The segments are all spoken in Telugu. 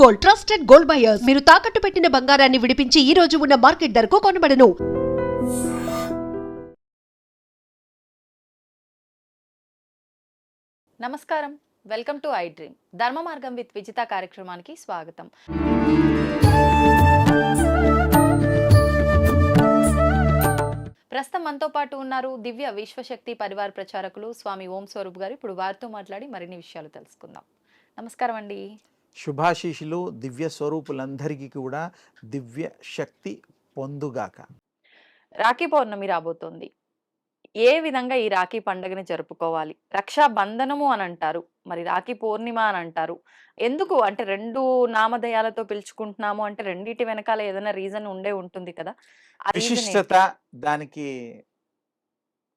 Gold, trusted gold buyers. మీరు తాకట్టు పెట్టిన బంగారాన్ని విడిపించి ఈ రోజు ఉన్న మార్కెట్ ధరకు కొనబడను. నమస్కారం, వెల్కమ్ టు ఐ డ్రీమ్. ధర్మ మార్గం విత్ విజిత కార్యక్రమానికి స్వాగతం. ప్రస్తుతం మనతో పాటు ఉన్నారు దివ్య విశ్వశక్తి పరివార ప్రచారకులు స్వామి ఓం స్వరూప్ గారు. ఇప్పుడు వారితో మాట్లాడి మరిన్ని విషయాలు తెలుసుకుందాం. నమస్కారం అండి. శుభాశీషులు దివ్య స్వరూపులందరికీ కూడా దివ్య శక్తి పొందుగాక. రాఖీ పౌర్ణమి రాబోతోంది. ఏ విధంగా ఈ రాఖీ పండుగని జరుపుకోవాలి? రక్షాబంధనము అని అంటారు, మరి రాఖీ పూర్ణిమ అని అంటారు. ఎందుకు అంటే రెండు నామధేయాలతో పిలుచుకుంటున్నాము అంటే రెండిటి వెనకాల ఏదైనా రీజన్ ఉండే ఉంటుంది కదా. ఆ రీజన్ విశిష్టత, దానికి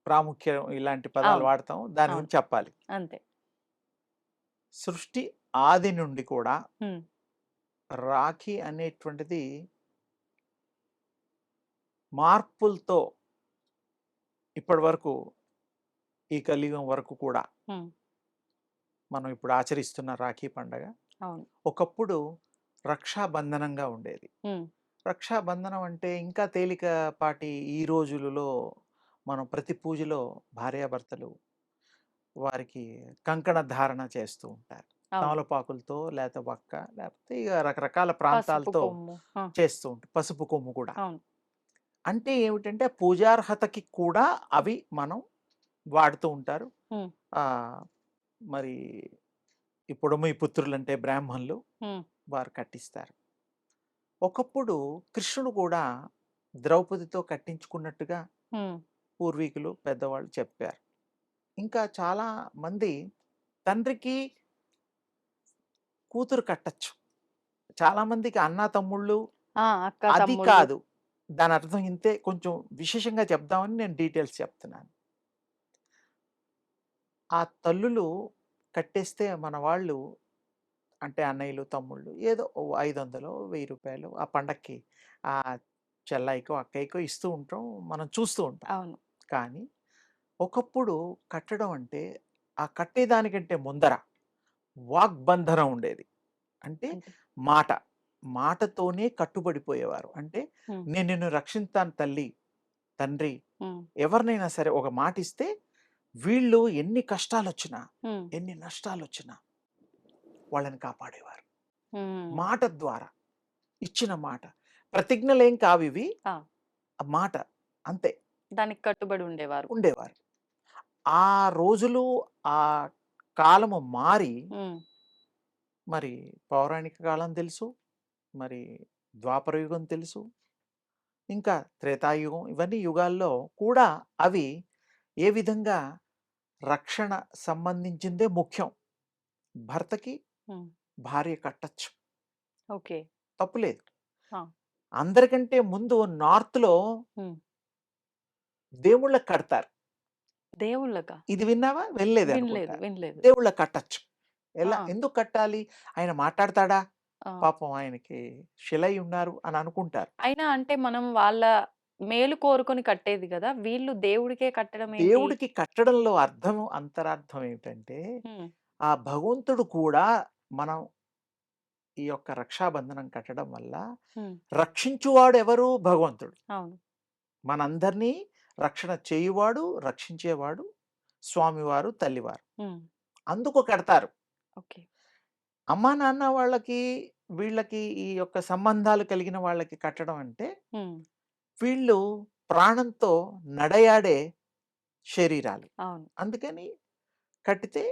ప్రాముఖ్యం, ఇలాంటి పదాలు అవును. వాడతాం. దాని అవును. గురించి చెప్పాలి. అంతే. సృష్టి ఆది నుండి కూడా హ్మ్. రాఖీ అనేటువంటిది మార్పులతో ఇప్పటి వరకు, ఈ కలియుగం వరకు కూడా హ్మ్. మనం ఇప్పుడు ఆచరిస్తున్న రాఖీ పండగ అవును. ఒకప్పుడు రక్షాబంధనంగా ఉండేది. హ్మ్. రక్షాబంధనం అంటే ఇంకా తేలికపాటి. ఈ రోజులలో మనం ప్రతి పూజలో భార్యాభర్తలు వారికి కంకణ ధారణ చేస్తూ ఉంటారు. అవును. తమలపాకులతో, లేకపోతే వక్క, లేకపోతే ఇక రకరకాల పసుపు ప్రాంతాలతో కొమ్ము. ఆ, చేస్తూ ఉంటారు. పసుపు కొమ్ము కూడా. అవును. అంటే ఏమిటంటే పూజార్హతకి కూడా అవి మనం వాడుతూ ఉంటారు. హ్మ్. ఆ మరి ఇప్పుడు మీ పుత్రులంటే బ్రాహ్మణులు హ్మ్. వారు కట్టిస్తారు. ఒకప్పుడు కృష్ణుడు కూడా ద్రౌపదితో కట్టించుకున్నట్టుగా హ్మ్. పూర్వీకులు పెద్దవాళ్ళు చెప్పారు. ఇంకా చాలా మంది తండ్రికి కూతురు కట్టచ్చు. చాలా మందికి అన్నా తమ్ముళ్ళు అక్క అది తమ్ముళ్ళు. కాదు. దాని అర్థం ఇంతే. కొంచెం విశేషంగా చెప్దామని నేను డీటెయిల్స్ చెప్తున్నాను. ఆ తల్లులు కట్టేస్తే మన వాళ్ళు, అంటే అన్నయ్యలు తమ్ముళ్ళు, ఏదో ఓ 500 1000 ఆ పండక్కి ఆ చెల్లాయికో అక్కయ్యకో ఇస్తూ ఉంటాం. మనం చూస్తూ ఉంటాం. అవును. కానీ ఒకప్పుడు కట్టడం అంటే ఆ కట్టేదానికంటే ముందర వాగ్బంధనం ఉండేది. అంటే అంటే మాట. మాటతోనే కట్టుబడిపోయేవారు. అంటే హ్మ్. నేను నిన్ను రక్షిస్తాను తల్లి, తండ్రి, హ్మ్. ఎవరినైనా సరే ఒక మాటిస్తే వీళ్ళు ఎన్ని కష్టాలొచ్చినా, హ్మ్. ఎన్ని నష్టాలొచ్చినా వాళ్ళని కాపాడేవారు. హ్మ్. మాట ద్వారా ఇచ్చిన మాట. ప్రతిజ్ఞలేం కావివి. ఆ, ఆ మాట అంతే. దానికి కట్టుబడి ఉండేవారు. ఉండేవారు. ఆ రోజులు, ఆ కాలము మారి హ్మ్. మరి పౌరాణిక కాలం తెలుసు, మరి ద్వాపర యుగం తెలుసు, ఇంకా త్రేతాయుగం, ఇవన్నీ యుగాల్లో కూడా అవి ఏ విధంగా రక్షణ సంబంధించిందే ముఖ్యం. భర్తకి హ్మ్. భార్య కట్టచ్చు, ఓకే. తప్పులేదు. ఆ. అందరికంటే ముందు నార్త్‌లో హ్మ్. దేవుళ్ళకి కడతారు. దేవుళ్ళకా? ఇది విన్నావా? వినలేదనుకుంటా. వినలేదు. వినలేదు. దేవుళ్ళకి కట్టచ్చు. ఎలా? ఆ. ఎందుకు కట్టాలి? ఆయన మాట్లాడతాడా? ఆ. పాపం ఆయనకి శిలై ఉన్నారు అని అనుకుంటారు. అయినా అంటే మనం వాళ్ళ మేలు కోరుకొని కట్టేది గదా. వీళ్ళు దేవుడికే కట్టడం ఏంటి? దేవుడికి కట్టడంలో అర్థం, అంతరార్థం ఏమిటంటే, హ్మ్. ఆ భగవంతుడు కూడా మనం ఈ యొక్క రక్షాబంధనం కట్టడం వల్ల హ్మ్. రక్షించువాడు ఎవరు? భగవంతుడు. అవును. మనందరినీ రక్షణ చేయువాడు, రక్షించేవాడు స్వామివారు, తల్లివారు. హ్మ్. అందుకు కడతారు. ఓకే. అమ్మా, నాన్న వాళ్ళకి, వీళ్ళకి ఈ యొక్క సంబంధాలు కలిగిన వాళ్ళకి కట్టడం అంటే, హ్మ్. వీళ్ళు ప్రాణంతో నడయాడే శరీరాలు. అవును. అందుకని కట్టితే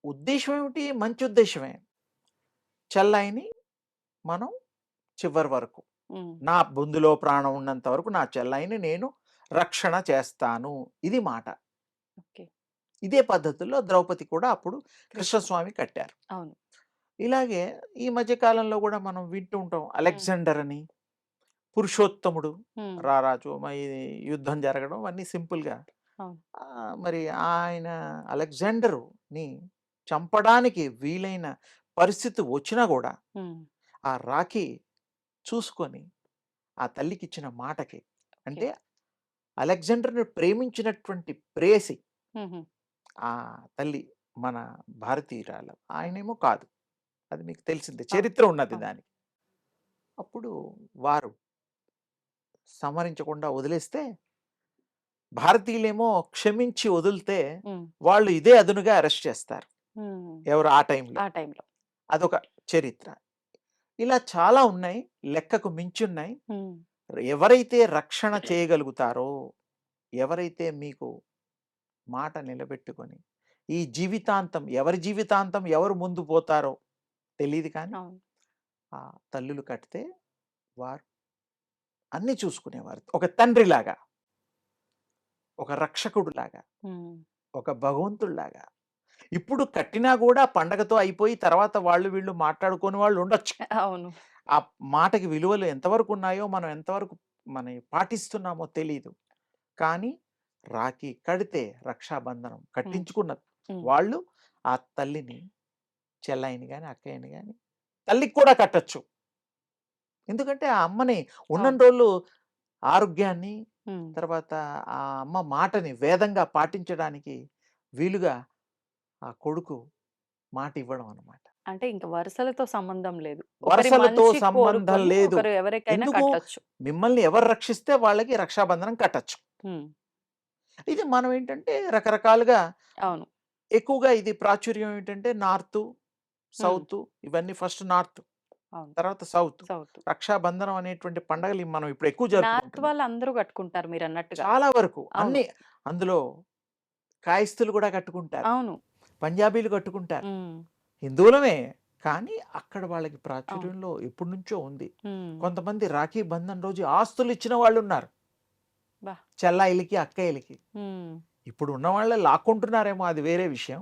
ఉద్దేశ్యం ఏమిటి? మంచి ఉద్దేశ్యమే. చెల్లాయిని మనం చివరి వరకు, హ్మ్. నా బొందులో ప్రాణం ఉన్నంత వరకు నా చెల్లాయిని నేను రక్షణ చేస్తాను. ఇది మాట. ఓకే. ఇదే పద్ధతుల్లో ద్రౌపది కూడా అప్పుడు కృష్ణ. కృష్ణస్వామి కట్టారు. అవును. ఇలాగే ఈ మధ్య కాలంలో కూడా మనం వింటూ ఉంటాం. హ్మ్. అలెగ్జాండర్ అని, పురుషోత్తముడు హ్మ్. రారాజు, యుద్ధం జరగడం అన్నీ సింపుల్‌గా. అవును. మరి ఆయన అలెగ్జాండరుని చంపడానికి వీలైన పరిస్థితి వచ్చినా గూడా, హ్మ్. ఆ రాఖీ చూసుకొని ఆ తల్లికిచ్చిన మాటకి, ఓకే. అంటే అలెగ్జాండర్‌ని ప్రేమించినటువంటి ప్రేయసి హుహు. ఆ తల్లి మన భారతీయురాలు. ఆ. ఆయనేమో కాదు. అది మీకు తెలిసిందే, అవును. చరిత్ర ఉన్నది అవును. దానికి. అప్పుడు వారు సంహరించకుండా వదిలేస్తే, భారతీయులేమో క్షమించి వదిలితే హ్మ్. వాళ్ళు ఇదే అదునుగా అరెస్ట్ చేస్తారు. హ్మ్. ఎవరు ఆ టైంలో. ఆ టైంలో. అదొక చరిత్ర. ఇలా చాలా ఉన్నాయి. లెక్కకు మించున్నాయి. హ్మ్. ఎవరైతే రక్షణ చేయగలుగుతారో, ఎవరైతే మీకు మాట నిలబెట్టుకొని, ఈ జీవితాంతం ఎవరి జీవితాంతం ఎవరు ముందు పోతారో తెలీదు కానీ, అవును. ఆ తల్లులు కట్టితే వారు అన్నీ చూసుకునేవారు. ఒక తండ్రిలాగా, ఒక రక్షకుడులాగా, హ్మ్. ఒక భగవంతుడిలాగా. ఇప్పుడు కట్టినా గూడా పండగతో అయిపోయి తర్వాత వాళ్ళు వీళ్ళు మాట్లాడుకోని వాళ్ళు ఉండొచ్చు. అవును. ఆ మాటకి విలువలు ఎంతవరకు ఉన్నాయో, మనం ఎంతవరకు పాటిస్తున్నామో తెలీదు. కానీ రాఖీ కడితే రక్షాబంధనం హ్మ్. కట్టించుకున్న హ్మ్. వాళ్ళు ఆ తల్లిని, చెల్లాయిని గాని, అక్కయ్యని గాని తల్లికి కూడా కట్టొచ్చు. ఎందుకంటే ఆ అమ్మని అవును. ఉన్నన్ని రోజులు ఆరోగ్యాన్ని, హ్మ్. తర్వాత ఆ అమ్మ మాటని వేదంగా పాటించడానికి వీలుగా ఆ కొడుకు మాట ఇవ్వడం అన్నమాట. అంటే ఇంక వరుసలతో సంబంధం లేదు. ఒకరి వరసలతో మంచి సంబంధం కోరుకొని లేదు. ఒకరు ఎవరికైనా ఎందుకు? కట్టొచ్చు. మిమ్మల్ని ఎవరు రక్షిస్తే వాళ్ళకి రక్షాబంధనం కట్టొచ్చు. హ్మ్. ఇది మనం ఏంటంటే రకరకాలుగా అవును. ఎక్కువగా ఇది ప్రాచుర్యం ఏంటంటే నార్తు, హ్మ్. సౌతు, ఇవన్నీ ఫస్ట్ నార్త్, అవును. తర్వాత సౌత్. సౌత్. రక్షాబంధనం అనేటువంటి పండగలు మనం ఇప్పుడు ఎక్కువ నార్త్ జరుపుకుంటున్నాం. వాళ్ళందరూ కట్టుకుంటారు మీరన్నట్టుగా. చాలా వరకు అవును. అన్ని అందులో కాయస్థులు కూడా కట్టుకుంటారు. అవును. పంజాబీలు కట్టుకుంటారు. హ్మ్. హిందువులమే. కానీ అక్కడ వాళ్ళకి అవును. ప్రాచుర్యంలో ఎప్పటినుంచో ఉంది. హ్మ్. కొంతమంది రాఖీ బంధన్ రోజు ఆస్తులు ఇచ్చిన వాళ్ళున్నారు. అబ్బా! చెల్లాయిలకి, అక్కయ్యలకి. హ్మ్. ఇప్పుడు ఉన్న వాళ్ళే లాక్కుంటున్నారేమో అది వేరే విషయం.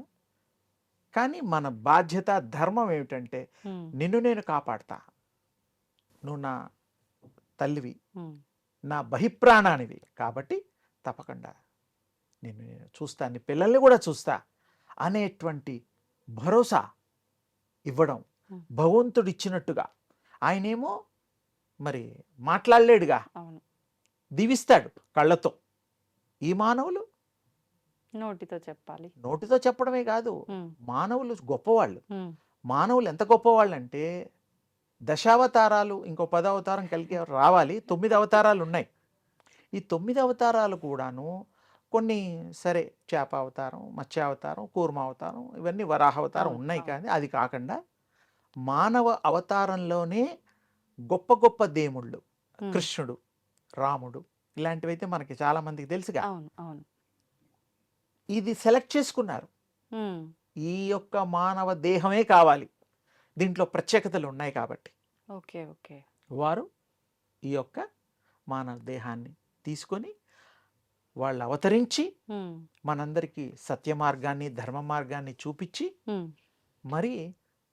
కానీ మన బాధ్యత, ధర్మం ఏమిటంటే హ్మ్. నిన్ను నేను కాపాడతా. నువ్వు నా తల్లివి, హ్మ్. నా బహిప్రాణానివి. కాబట్టి తప్పకుండా నిన్ను నేను చూస్తా. నీ పిల్లల్ని కూడా చూస్తా అనేటువంటి భరోసా ఇవ్వడం హ్మ్. భగవంతుడిచ్చినట్టుగా. ఆయనేమో మరి మాట్లాడలేడుగా, అవును. దీవిస్తాడు కళ్ళతో. ఈ మానవులు నోటితో చెప్పాలి. నోటితో చెప్పడమే కాదు, హ్మ్. మానవులు గొప్పవాళ్ళు. హ్మ్. మానవులు ఎంత గొప్పవాళ్ళంటే దశావతారాలు ఇంకో 10 అవతారం కలిగి రావాలి. 9 అవతారాలు ఉన్నాయి. ఈ 9 అవతారాలు కూడాను కొన్ని సరే చేప అవతారం, మత్స్య అవతారం, కూర్మ అవతారం, ఇవన్నీ వరాహ అవతారం అవును. ఉన్నాయి. అవును. కానీ అది కాకుండా మానవ అవతారంలోనే గొప్ప గొప్ప దేవుళ్ళు హ్మ్. కృష్ణుడు, రాముడు ఇలాంటివైతే మనకి చాలా మందికి తెలుసుగా. అవును. అవును. ఇది సెలెక్ట్ చేసుకున్నారు. హ్మ్. ఈ యొక్క మానవ దేహమే కావాలి. దీంట్లో ప్రత్యేకతలు ఉన్నాయి కాబట్టి ఓకే. ఓకే. వారు ఈ యొక్క మానవ దేహాన్ని తీసుకొని వాళ్ళు అవతరించి హ్మ్. మనందరికీ సత్య మార్గాన్ని, ధర్మ మార్గాన్ని చూపించి హ్మ్. మరి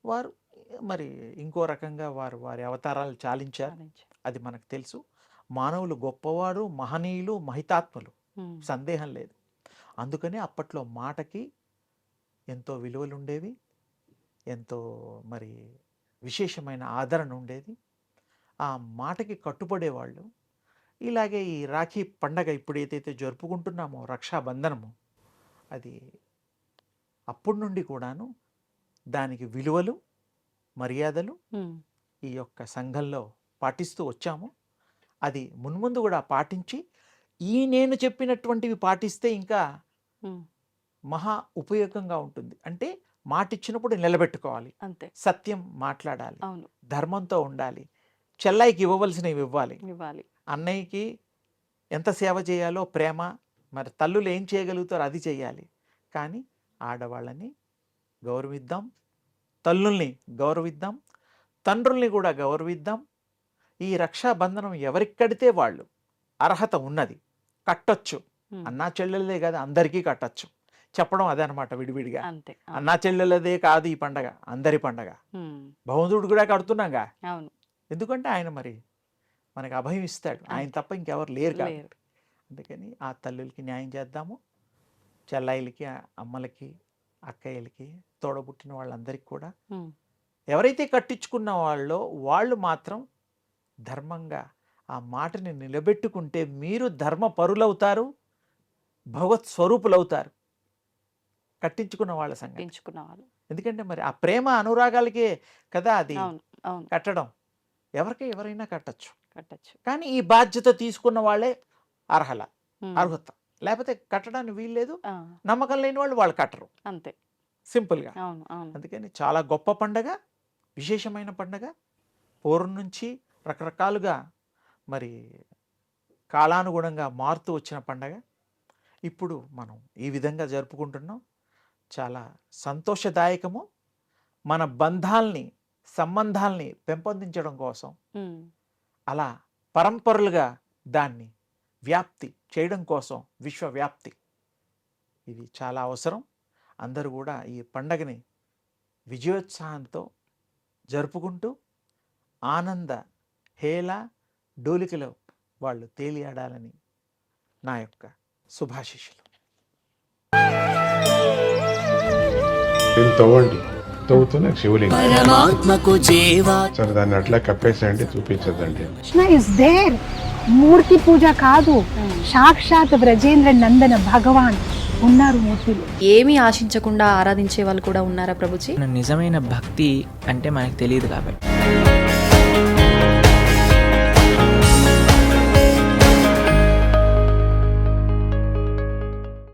వారు మరి ఇంకో రకంగా వారు వారి అవతారాలు చాలించారు. సాధించారు. అది మనకు తెలుసు. మానవులు గొప్పవారు, మహనీయులు, మహితాత్ములు, హ్మ్. సందేహం లేదు. అందుకని అప్పట్లో మాటకి ఎంతో విలువలుండేవి. ఎంతో మరి విశేషమైన ఆదరణ ఉండేది. ఆ మాటకి కట్టుబడేవాళ్ళు. ఇలాగే ఈ రాఖీ పండగ ఇప్పుడు ఏదైతే జరుపుకుంటున్నామో రక్షాబంధనము, అది అప్పటి నుండి కూడాను దానికి విలువలు, మర్యాదలు హ్మ్. ఈ యొక్క సంఘంలో పాటిస్తూ వచ్చాము. అది మున్ముందు కూడా పాటించి ఈ నేను చెప్పినటువంటివి పాటిస్తే ఇంకా హ్మ్. మహా ఉపయోగంగా ఉంటుంది. అంటే మాటిచ్చినప్పుడు నిలబెట్టుకోవాలి. అంతే. సత్యం మాట్లాడాలి. అవును. ధర్మంతో ఉండాలి. చెల్లాయికి ఇవ్వవలసినవి ఇవ్వాలి. ఇవ్వాలి. అన్నయ్యకి ఎంత సేవ చేయాలో ప్రేమ, మరి తల్లులు ఏం చేయగలుగుతారో అది చేయాలి. కానీ ఆడవాళ్ళని గౌరవిద్దాం. తల్లుల్ని గౌరవిద్దాం. తండ్రుల్ని కూడా గౌరవిద్దాం. ఈ రక్షాబంధనం ఎవరికి కడితే వాళ్ళు అర్హత ఉన్నది. కట్టొచ్చు. హ్మ్. అన్నా చెల్లెలదే కాదు అందరికీ కట్టొచ్చు. చెప్పడం అదే అనమాట విడివిడిగా. అంతే. అవును. అన్నా చెల్లెలదే కాదు ఈ పండగ. అందరి పండగ. హ్మ్. భగవంతుడు కూడా కడుతున్నాంగా. అవును. ఎందుకంటే ఆయన మరి మనకి అభయం ఇస్తాడు. ఆయన అంతే. తప్ప ఇంకెవరు లేరు లేరు. కాబట్టి. అందుకని ఆ తల్లులకి న్యాయం చేద్దాము. చెల్లాయిలకి, అమ్మలకి, అక్కయ్యలకి, తోడబుట్టిన వాళ్ళందరికీ కూడా హ్మ్. ఎవరైతే కట్టించుకున్న వాళ్ళో వాళ్ళు మాత్రం ధర్మంగా ఆ మాటని నిలబెట్టుకుంటే మీరు ధర్మ పరులవుతారు, భగవత్ స్వరూపులవుతారు. కట్టించుకున్న వాళ్ళ సంగతి. కట్టించుకున్న వాళ్ళు. ఎందుకంటే మరి ఆ ప్రేమ అనురాగాలకే కదా అది అవును. అవును. కట్టడం. ఎవరైనా కట్టొచ్చు. కట్టొచ్చు. కానీ ఈ బాధ్యత తీసుకున్న వాళ్ళే అర్హత. హ్మ్. లేకపోతే కట్టడానికి వీల్లేదు. ఆ! నమ్మకం లేని వాళ్ళు కట్టరు. అంతే. సింపుల్‌గా. అవును. అవును. అందుకని చాలా గొప్ప పండగ, విశేషమైన పండగ. పూర్వం నుంచి రకరకాలుగా మరి కాలానుగుణంగా మారుతూ వచ్చిన పండగ. ఇప్పుడు మనం ఈ విధంగా జరుపుకుంటున్నాం. చాలా సంతోషదాయకము. మన బంధాల్ని, సంబంధాల్ని పెంపొందించడం కోసం హ్మ్. అలా పరంపరలుగా దాన్ని వ్యాప్తి చేయడం కోసం విశ్వవ్యాప్తి. ఇది చాలా అవసరం. అందరూ కూడా ఈ పండగని విజయోత్సాహంతో జరుపుకుంటూ ఆనంద హేళ డోలికలో వాళ్ళు తేలియాడాలని నా యొక్క శుభాశీస్సులు. దీన్ని తవ్వండి, తవ్వుతూనే శివలింగం. పరమాత్మకు జీవా సరే దాన్ని అట్లా కప్పేసేయండి, చూపించదండి. Krishna is there. మూర్తి పూజ కాదు, సాక్షాత్ బ్రజేంద్ర నందన భగవాన్ ఉన్నారు మూర్తిలో. ఏమీ ఆశించకుండా ఆరాధించే వాళ్ళు కూడా ఉన్నారా ప్రభుజీ? నిజమైన భక్తి అంటే మనకు తెలియదు కాబట్టి